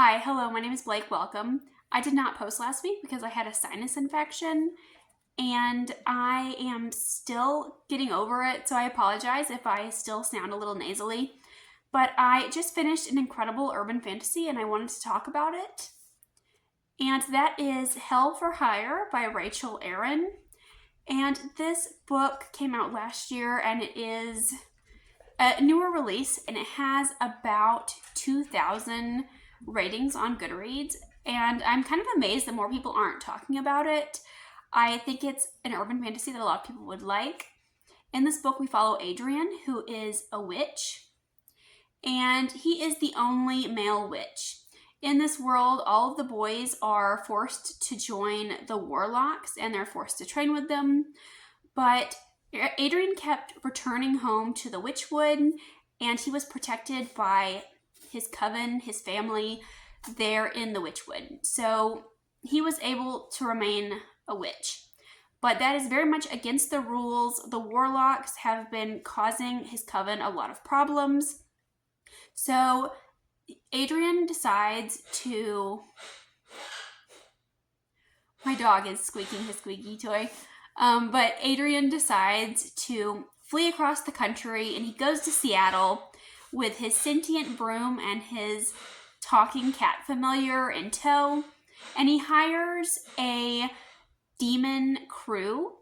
Hi, hello, my name is Blake. Welcome. I did not post last week because I had a sinus infection and I am still getting over it, so I apologize if I still sound a little nasally. But I just finished an incredible urban fantasy and I wanted to talk about it. And that is Hell for Hire by Rachel Aaron. And this book came out last year and it is a newer release and it has about 2,000 ratings on Goodreads, and I'm kind of amazed that more people aren't talking about it. I think it's an urban fantasy that a lot of people would like. In this book, we follow Adrian, who is a witch, and he is the only male witch. In this world, all of the boys are forced to join the warlocks, and they're forced to train with them, but Adrian kept returning home to the Witchwood, and he was protected by his coven, his family, there in the Witchwood. So he was able to remain a witch. But that is very much against the rules. The warlocks have been causing his coven a lot of problems. So Adrian decides to... My dog is squeaking his squeaky toy. But Adrian decides to flee across the country, and he goes to Seattle with his sentient broom and his talking cat familiar in tow, and he hires a demon crew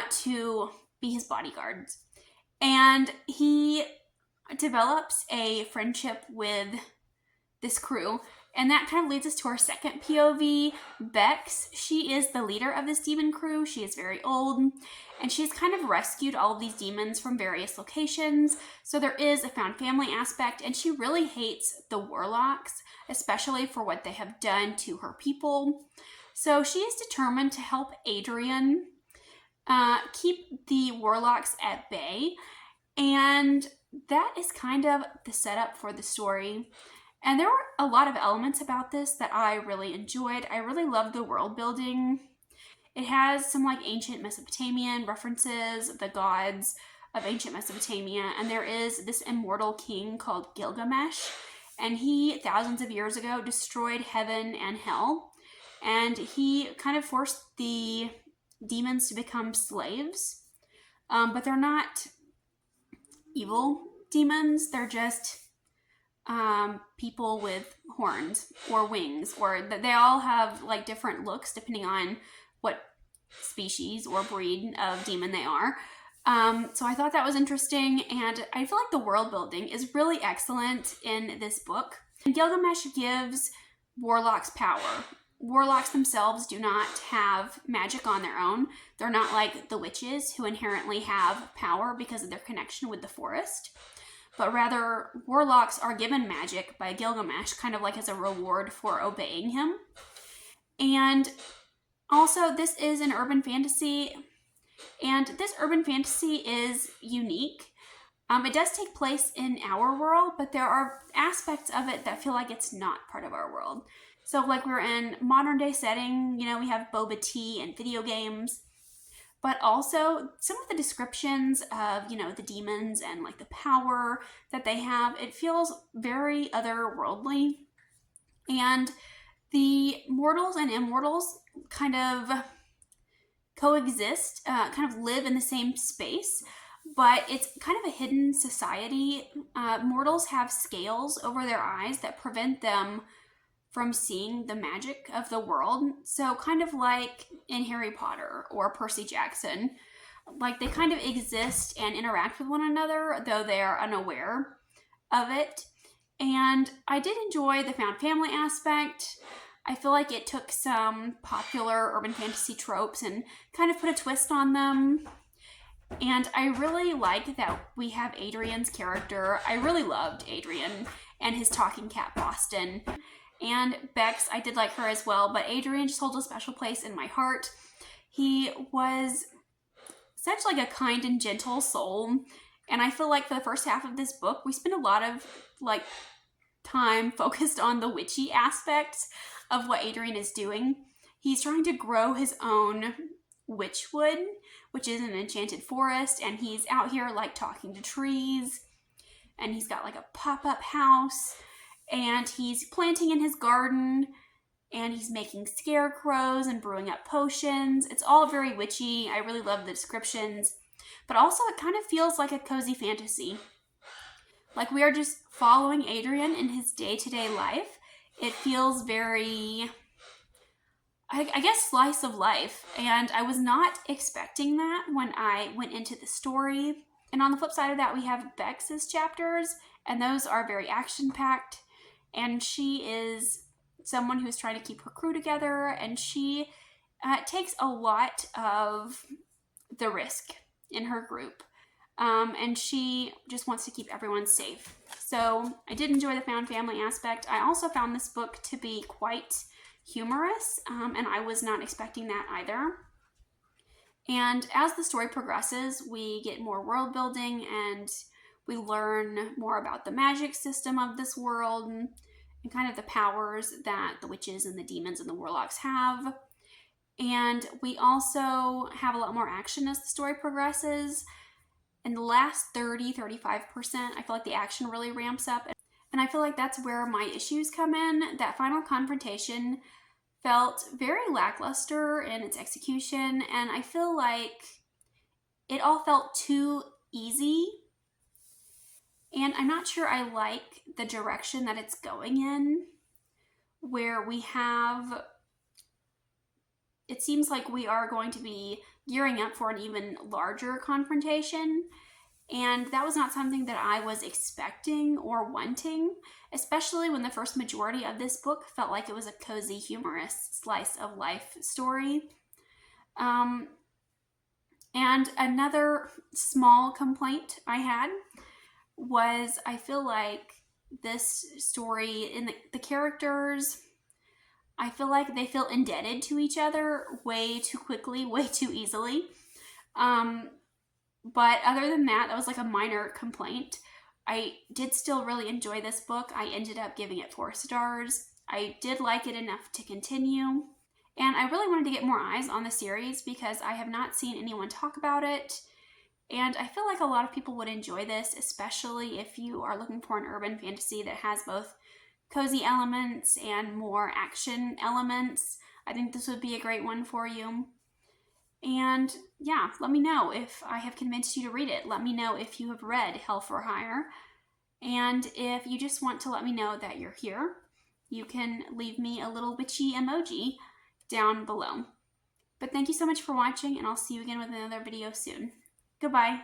to be his bodyguards. And he develops a friendship with this crew, and that kind of leads us to our second POV, Bex. She is the leader of this demon crew. She is very old, and she's kind of rescued all of these demons from various locations. So there is a found family aspect, and she really hates the warlocks, especially for what they have done to her people. So she is determined to help Adrian keep the warlocks at bay, and that is kind of the setup for the story. And there were a lot of elements about this that I really enjoyed. I really loved the world building. It has some like ancient Mesopotamian references, the gods of ancient Mesopotamia, and there is this immortal king called Gilgamesh, and he, thousands of years ago, destroyed heaven and hell, and he kind of forced the demons to become slaves, but they're not evil demons, they're just people with horns or wings, or they all have like different looks depending on what species or breed of demon they are. So I thought that was interesting, and I feel like the world building is really excellent in this book. And Gilgamesh gives warlocks power. Warlocks themselves do not have magic on their own. They're not like the witches who inherently have power because of their connection with the forest. But rather, warlocks are given magic by Gilgamesh, kind of like as a reward for obeying him. And also, this is an urban fantasy, and this urban fantasy is unique. It does take place in our world, but there are aspects of it that feel like it's not part of our world. So, like, we're in modern day setting, you know, we have boba tea and video games. But also, some of the descriptions of, you know, the demons and like the power that they have, it feels very otherworldly. And the mortals and immortals kind of coexist, kind of live in the same space, but it's kind of a hidden society. Mortals have scales over their eyes that prevent them from seeing the magic of the world. So kind of like in Harry Potter or Percy Jackson, like they kind of exist and interact with one another, though they are unaware of it. And I did enjoy the found family aspect. I feel like it took some popular urban fantasy tropes and kind of put a twist on them. And I really like that we have Adrian's character. I really loved Adrian and his talking cat, Boston. And Bex, I did like her as well, but Adrian just holds a special place in my heart. He was such like a kind and gentle soul, and I feel like for the first half of this book, we spend a lot of like time focused on the witchy aspects of what Adrian is doing. He's trying to grow his own Witchwood, which is an enchanted forest, and he's out here like talking to trees, and he's got like a pop-up house. and he's planting in his garden, and he's making scarecrows and brewing up potions. It's all very witchy. I really love the descriptions, but also it kind of feels like a cozy fantasy. Like we are just following Adrian in his day-to-day life. It feels very, I guess, slice of life. And I was not expecting that when I went into the story. And on the flip side of that, we have Bex's chapters, and those are very action-packed. And she is someone who is trying to keep her crew together, and she takes a lot of the risk in her group. And she just wants to keep everyone safe. So I did enjoy the found family aspect. I also found this book to be quite humorous, and I was not expecting that either. And as the story progresses, we get more world building, and we learn more about the magic system of this world and kind of the powers that the witches and the demons and the warlocks have. And we also have a lot more action as the story progresses. In the last 35%, I feel like the action really ramps up. And I feel like that's where my issues come in. That final confrontation felt very lackluster in its execution, and I feel like it all felt too easy. And I'm not sure I like the direction that it's going in, where we have, it seems like we are going to be gearing up for an even larger confrontation. And that was not something that I was expecting or wanting, especially when the first majority of this book felt like it was a cozy, humorous slice of life story. And another small complaint I had was I feel like this story, in the characters, I feel like they feel indebted to each other way too quickly, way too easily. But other than that, that was like a minor complaint. I did still really enjoy this book. I ended up giving it 4 stars. I did like it enough to continue. And I really wanted to get more eyes on the series because I have not seen anyone talk about it. And I feel like a lot of people would enjoy this, especially if you are looking for an urban fantasy that has both cozy elements and more action elements. I think this would be a great one for you. And yeah, let me know if I have convinced you to read it. Let me know if you have read Hell for Hire. And if you just want to let me know that you're here, you can leave me a little witchy emoji down below. But thank you so much for watching, and I'll see you again with another video soon. Goodbye.